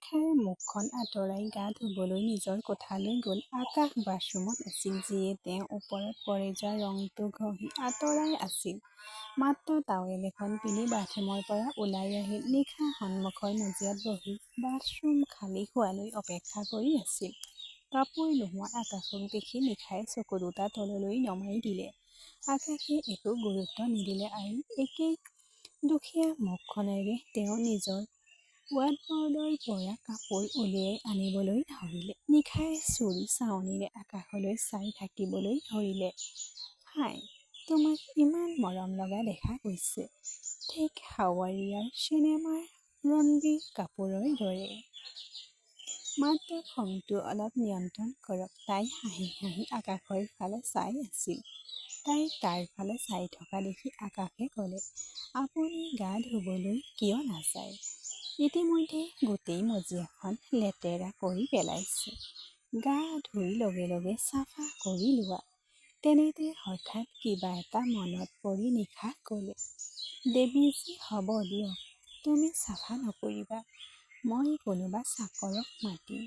নিশাই মুখখন আঁতৰাই গা ধুবলৈ নিজৰ কোঠালৈ গ'ল। আকাশ বাথৰুমত আছিল, যিয়ে তেওঁৰ ওপৰত পৰি যোৱা ৰংটো ঘঁহি আঁতৰাই আছিল। মাত্ৰ টাৱেল এখন পিন্ধি বাথৰুমৰ পৰা ওলাই আহিল। নিশা সন্মুখৰ মজিয়াত বহি বাথৰুম খালী হোৱালৈ অপেক্ষা কৰি আছিল। কাপোৰ নোহোৱা আকাশক দেখি নিশাই চকু দুটা তললৈ নমাই দিলে। আকাশে একো গুৰুত্ব নিদিলে আৰু একেই দুখীয়া মুখখনেৰে তেওঁ নিজৰ ৱাৰ্ডবৰ্ডৰ পৰা কাপোৰ উলিয়াই আনিবলৈ ধৰিলে। নিশাই চুৰি চাৱনিৰে আকাশলৈ চাই থাকিবলৈ ধৰিলে। হাই, তোমাক ইমান মৰম লগা দেখা গৈছে, ঠিক হাৱাৰিয়াৰ চিনেমাৰ ৰণবীৰ কাপুৰৰ দৰে। মাত্ৰ খংটো অলপ নিয়ন্ত্ৰণ কৰক। তাই হাঁহি হাঁহি আকাশৰ ফালে চাই আছিল। তাই তাৰ ফালে চাই থকা দেখি আকাশে ক'লে, আপুনি গা ধুবলৈ কিয় নাযায়? ইতিমধ্যে গোটেই মজিয়াখন লেতেৰা কৰি পেলাইছে। গা ধুই লগে লগে চাফা কৰি লোৱা। তেনেতে হঠাৎ কিবা এটা মনত পৰি নিশাক ক'লে, দেৱীজী হ'ব দিয়ক, তুমি চাফা নকৰিবা, মই কোনোবা চাকৰক মাতিম।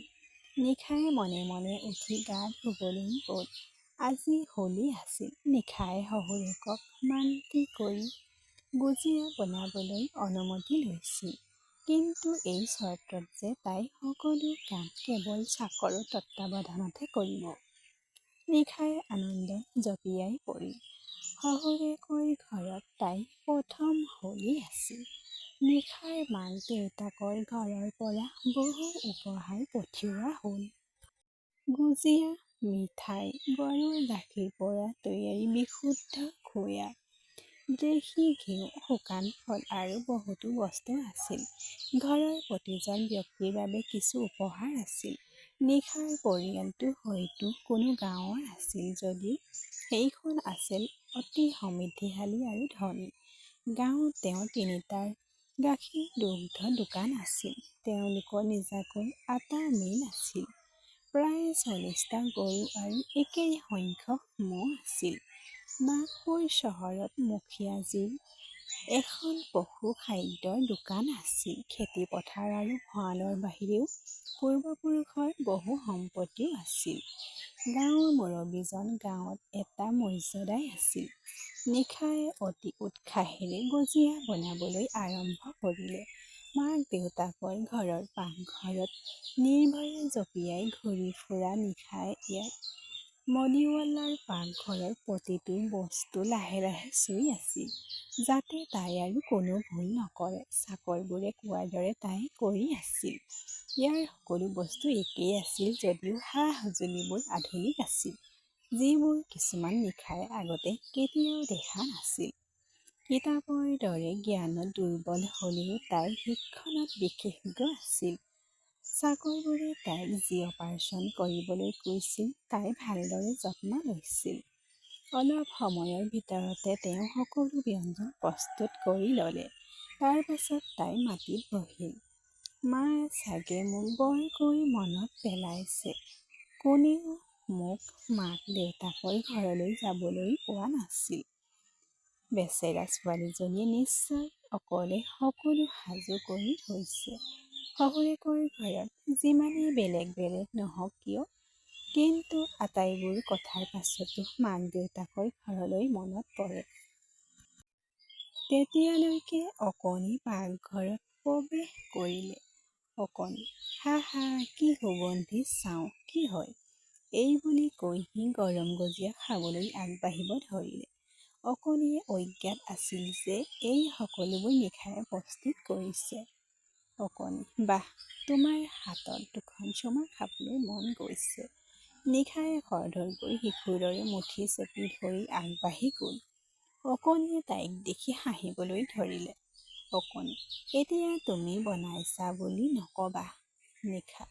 নিশাই মনে মনে উঠি গা ধুবলৈ গ'ল। আজি হোলী আছিল। নিশাই শহুৰেকক মান্তি কৰি গুজিয়া বনাবলৈ অনুমতি লৈছিল। কিন্তু এই চৰ্তত যে তাই সকলো কাম কেৱল চাকৰৰ তত্বাৱধানতহে কৰিব। নিশাই আনন্দত জঁপিয়াই পৰিল। শহুৰেকৰ ঘৰত তাইৰ প্ৰথম হোলী আছিল। নিশাৰ মাক দেউতাকৰ ঘৰৰ পৰা বহু উপহাৰ পঠিওৱা হ'ল। গুজিয়া, মিঠাই, গৰুৰ গাখীৰ পৰা তৈয়াৰী বিশুদ্ধ খোৱা, দেশী ঘিউ, শুকান ফল আৰু বহুতো বস্তু আছিল। ঘৰৰ প্ৰতিজন ব্যক্তিৰ বাবে কিছু উপহাৰ আছিল। নিশাৰ পৰিয়ালটো হয়তো কোনো গাঁৱৰ আছিল যদিও সেইখন আছিল অতি সমৃদ্ধিশালী আৰু ধনী। গাঁৱত তেওঁৰ তিনিটাৰ গাখীৰ দুগ্ধ দোকান আছিল। তেওঁলোকৰ নিজাকৈ আটা মিল আছিল। প্ৰায় ৪০টা গৰু আৰু একেই সংখ্যক ম'হ আছিল। নাগপুৰ চহৰত মুখিয়াজীৰ এখন পশু খাদ্যৰ দোকান আছিল। খেতি পথাৰ আৰু ভঁৰালৰ বাহিৰেও পূৰ্বপুৰুষৰ বহু সম্পত্তিও আছিল। গাঁৱৰ মুৰব্বীজন গাঁৱত এটা মৰ্যাদাই আছিল। নিশাই অতি উৎসাহেৰে গুজিয়া বনাবলৈ আৰম্ভ কৰিলে। মাক দেউতাকৰ ঘৰৰ পাকঘৰত নিৰ্ভয়ে জঁপিয়াই ঘূৰি ফুৰা নিশাই ইয়াত মডিউলাৰ পাকঘৰৰ প্ৰতিটো বস্তু লাহে লাহে চুই আছিল, যাতে তাই আৰু কোনো ভুল নকৰে। চাকৰবোৰে কোৱাৰ দৰে তাই কৰি আছিল। ইয়াৰ সকলো বস্তু একেই আছিল যদিও সা-সঁজুলিবোৰ আধুনিক আছিল, যিবোৰ কিছুমান নিশাই আগতে কেতিয়াও দেখা নাছিল। কিতাপৰ দৰে জ্ঞানত দুৰ্বল হ'লেও তাই শিক্ষণত বিশেষজ্ঞ আছিল। চাকৰবোৰে তাইক যি অপাৰেচন কৰিবলৈ কৈছিল তাই ভালদৰে যত্ন লৈছিল। অলপ সময়ৰ ভিতৰতে তেওঁ সকলো ব্যঞ্জন প্ৰস্তুত কৰি ল'লে। তাৰ পাছত তাই মাটিত বহিল। মায়ে চাগে মোক বৰকৈ মনত পেলাইছে। কোনেও মোক মাক দেউতাকৰ ঘৰলৈ যাবলৈ কোৱা নাছিল। বেচেৰা ছোৱালীজনীয়ে নিশ্চয় অকলে সকলো সাজু কৰি থৈছে। শহুৰেকৰ ঘৰত যিমানেই বেলেগ বেলেগ নহওক কিয়, কিন্তু আটাইবোৰ কথাৰ পাছতো মাক দেউতাকৰ ঘৰলৈ মনত পৰে। তেতিয়ালৈকে অকণি পাকঘৰত প্ৰৱেশ কৰিলে। অকণি, হা হা, কি সুগন্ধি, চাওঁ কি হয়। এই বুলি কৈ সি গৰম গুজিয়া খাবলৈ আগবাঢ়িব ধৰিলে। অকণিয়ে অজ্ঞাত আছিল যে এই সকলোবোৰ নিশাই প্ৰস্তুত কৰিছে। অকণি, বাহ, তোমাৰ হাতত দুখন চুমা খাবলৈ মন গৈছে। নিশাই খৰধৰকৈ শিশুৰ দৰে মুঠি চেপি ধৰি আগবাঢ়ি গ'ল। অকণিয়ে তাইক দেখি হাঁহিবলৈ ধৰিলে। অকণি, এতিয়া তুমি বনাইছা বুলি নক'বা। নিশা,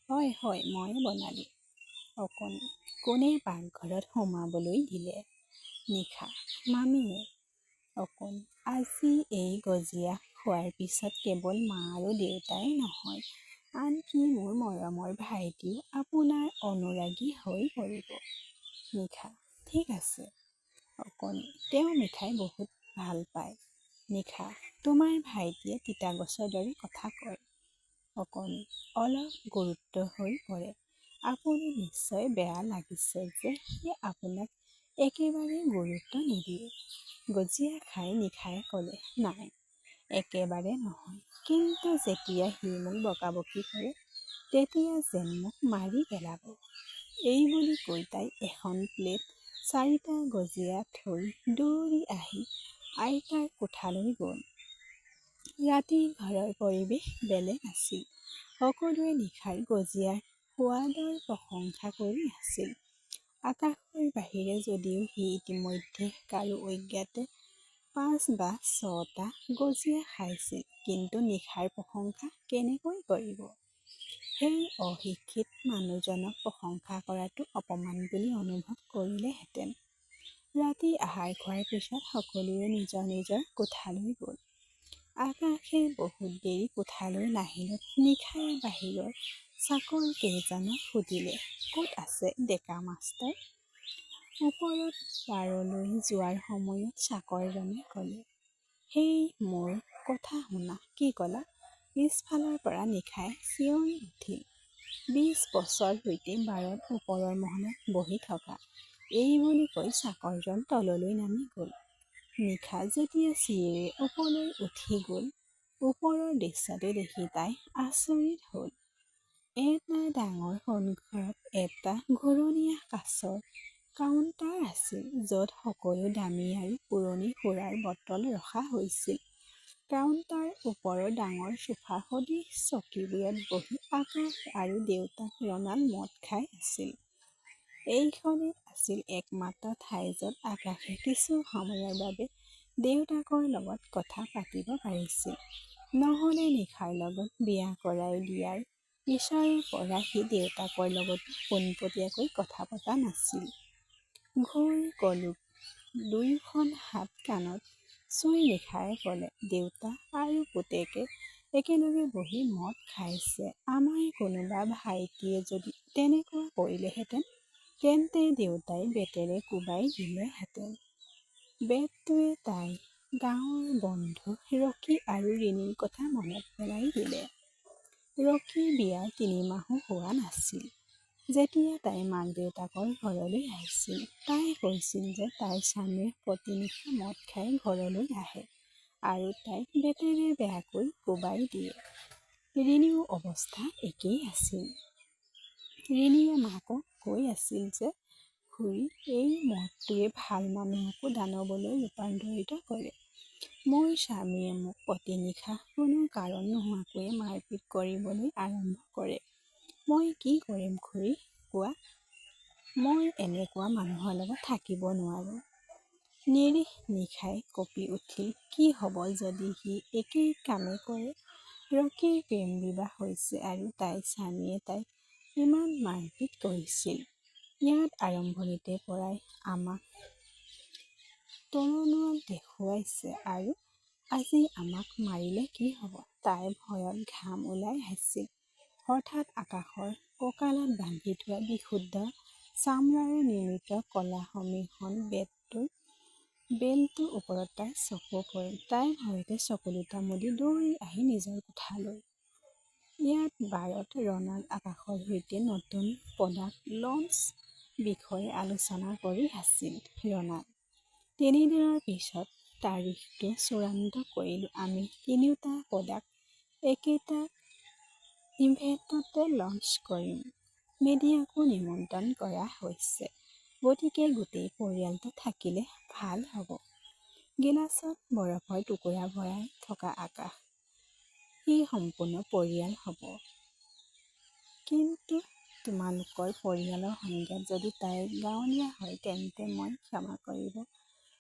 হয় হয়, ময়ে বনালোঁ। অকণি, কোনে পাকঘৰত সোমাবলৈ দিলে? নিশা, মামীয়ে। অকণি, আজি এই গজিয়া খোৱাৰ পিছত কেৱল মা আৰু দেউতাই নহয়, আনকি মোৰ মৰমৰ ভাইটিও আপোনাৰ অনুৰাগী হৈ পৰিব। নিশা, ঠিক আছে। অকণি, তেওঁ মিঠাই বহুত ভাল পায়। নিশা, তোমাৰ ভাইটিয়ে তিতা গছৰ দৰে কথা কয়। অকণি অলপ গুৰুত্ব হৈ পৰে। আপুনি নিশ্চয় বেয়া লাগিছে যে সি আপোনাক একেবাৰে গুৰুত্ব নিদিয়ে। গজিয়া খাই নিশাই ক'লে, নাই, একেবাৰে নহয়। কিন্তু যেতিয়া সি মোক বকাবকি কৰে তেতিয়া যেন মোক মাৰি পেলাব। এই বুলি কৈ তাই এখন প্লেট 4টা গজিয়া থৈ দৌৰি আহি আইতাৰ কোঠালৈ গ'ল। ৰাতি ঘৰৰ পৰিৱেশ বেলেগ আছিল। সকলোৱে নিশাৰ গজিয়াৰ সোৱাদৰ প্ৰশংসা কৰি আছিল। আকাশৰ বাহিৰে যদিও সি ইতিমধ্যে কাৰো অজ্ঞাতে 5 বা 6টা গজিয়া খাইছিল, কিন্তু নিশাৰ প্ৰশংসা কেনেকৈ কৰিব? সেই অশিক্ষিত মানুহজনক প্ৰশংসা কৰাটো অপমান বুলি অনুভৱ কৰিলেহেঁতেন। ৰাতি আহাৰ খোৱাৰ পিছত সকলোৱে নিজৰ নিজৰ কোঠালৈ গ'ল। আকাশে বহুত দেৰি কোঠালৈ নাহিলত নিশাই বাহিৰৰ চাকৰ কেইজনক সুধিলে, ক'ত আছে ডেকা মাষ্টাৰ? ওপৰত পাৰলৈ যোৱাৰ সময়ত চাকৰজনে ক'লে, সেই মোৰ কথা শুনা। কি ক'লা? পিছফালৰ পৰা নিশাই চিঞৰি উঠিল। 20 বছৰ সৈতে বাৰত ওপৰৰ মহলাত বহি থকা। এই বুলি কৈ চাকৰজন তললৈ নামি গ'ল। নিশা যেতিয়া চিৰিৰে ওপৰলৈ উঠি গ'ল, ওপৰৰ দৃশ্যটো দেখি তাই আচৰিত হ'ল। এটা ডাঙৰ সন্মুখত এটা ঘূৰণীয়া কাঁচৰ কাউণ্টাৰ আছিল, য'ত সকলো দামী আৰু পুৰণি সুৰাৰ বটল ৰখা হৈছিল। কাউণ্টাৰ ওপৰৰ ডাঙৰ সোফা সদৃশ চকীবোৰত বহি আকাশ আৰু দেউতাক ৰণাল্ড মদ খাই আছিল। এইখনেই আছিল একমাত্ৰ ঠাই য'ত আকাশে কিছু সময়ৰ বাবে দেউতাকৰ লগত কথা পাতিব পাৰিছিল। নহ'লে নিশাৰ লগত বিয়া কৰাই দিয়াৰ পিছৰে পৰা সি দেউতাকৰ লগত পোনপটীয়াকৈ কথা পতা নাছিল। ঘোৰ কলুপ দুয়োখন হাত কাণত চুই নিশাই ক'লে, দেউতা আৰু পুতেকে একেলগে বহি মদ খাইছে। আমাৰ কোনোবা ভাইটিয়ে যদি তেনেকুৱা কৰিলেহেঁতেন, তেন্তে দেউতাই বেতেৰে কোবাই দিলেহেঁতেন। বেতটোৱে তাই গাঁৱৰ বন্ধু ৰকী আৰু ৰিণীৰ কথা মনত পেলাই দিলে। ৰকীৰ বিয়াৰ 3 মাহো হোৱা নাছিল যেতিয়া তাই মাক-দেউতাকৰ ঘৰলৈ আহিছিল। তাই কৈছিল যে তাইৰ স্বামীয়ে প্ৰতি নিশা মদ খাই ঘৰলৈ আহে আৰু তাইক বেতেৰে বেয়াকৈ কোবাই দিয়ে। ৰিণীৰো অৱস্থা একেই আছিল। ৰিণীয়ে মাকক কৈ আছিল যে, খুৰী, এই মদটোৱে ভাল মানুহকো দানৱলৈ ৰূপান্তৰিত কৰে। মোৰ স্বামীয়ে মোক প্ৰতি নিশা কোনো কাৰণ নোহোৱাকৈয়ে মাৰপিট কৰিবলৈ আৰম্ভ কৰে। মই কি কৰিম খুৰী, কোৱা? মই এনেকুৱা মানুহৰ লগত থাকিব নোৱাৰো। নিৰীহ নিশাই কঁপি উঠিল। কি হ'ব যদি সি একেই কামেই কৰে? ৰকীৰ প্ৰেম বিবাহ হৈছে আৰু তাইৰ স্বামীয়ে তাইক ইমান মাৰপিট কৰিছিল। ইয়াত আৰম্ভণিৰে পৰাই আমাক তৰোৱাল দেখুৱাইছে আৰু আজি আমাক মাৰিলে কি হ'ব? তাইৰ ভয়ত ঘাম ওলাই আহিছিল। হঠাৎ আকাশৰ কঁকালত বান্ধি থোৱা বিশুদ্ধ চামৰাৰে নিৰ্মিত ক'লা সমীৰণ বেল্টটোৰ ওপৰত তাইৰ চকু পৰিল। তাই ভয়তে চকু দুটা মুদি দৌৰি আহি নিজৰ কোঠালৈ। ইয়াত বাৰত ৰণাল্ড আকাশৰ সৈতে নতুন প্ৰডাক্ট লঞ্চ বিষয়ে আলোচনা কৰি আছিল। ৰণাল্ড, 3 দিনৰ পিছত তাৰিখটো চূড়ান্ত কৰিলো। আমি 3টা প্ৰডাক্ট একেটা ইভেণ্টতে লঞ্চ কৰিম। মিডিয়াকো নিমন্ত্ৰণ কৰা হৈছে, গতিকে গোটেই পৰিয়ালটো থাকিলে ভাল হ'ব। গিলাচত বৰফৰ টুকুৰা ভৰাই থকা আকাশ, সি সম্পূৰ্ণ পৰিয়াল হ'ব। কিন্তু তোমালোকৰ পৰিয়ালৰ সংজ্ঞাত যদি তাই গাঁৱলীয়া হয়, তেন্তে মই ক্ষমা কৰিব।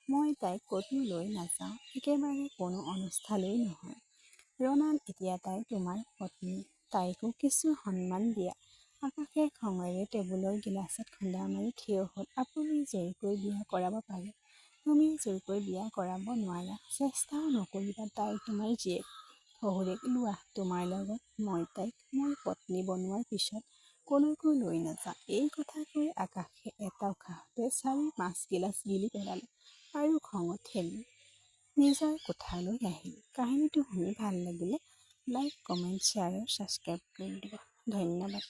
মই তাইক ক'তো লৈ নাযাওঁ, একেবাৰে কোনো অনুষ্ঠানলৈ নহয়। ৰণাল্ড, এতিয়া তাই তোমাৰ পত্নী, তাইকো কিছু সন্মান দিয়া। আকাশে খঙেৰে টেবুলৰ গিলাচত খুন্দা মাৰি থিয় হ'ল। আপুনি জোৰকৈ বিয়া কৰাব পাৰে, তুমি জোৰকৈ বিয়া কৰাব নোৱাৰা। চেষ্টাও নকৰিবা। তাই তোমাৰ জীয়েক, শহুৰেক। লোৱা তোমাৰ লগত। মই তাইক মোৰ পত্নী বনোৱাৰ পিছত কলৈকো লৈ নাযাওঁ। এই কথা কৈ আকাশে এটা উশাহতে 4-5 গিলাচ গিলি পেলালে আৰু খঙত ঠেলি নিজৰ কোঠালৈ আহিল। কাহিনীটো শুনি ভাল লাগিলে লাইক কমেণ্ট শ্বেয়াৰ আৰু ছাবস্ক্ৰাইব কৰি দিব। ধন্যবাদ।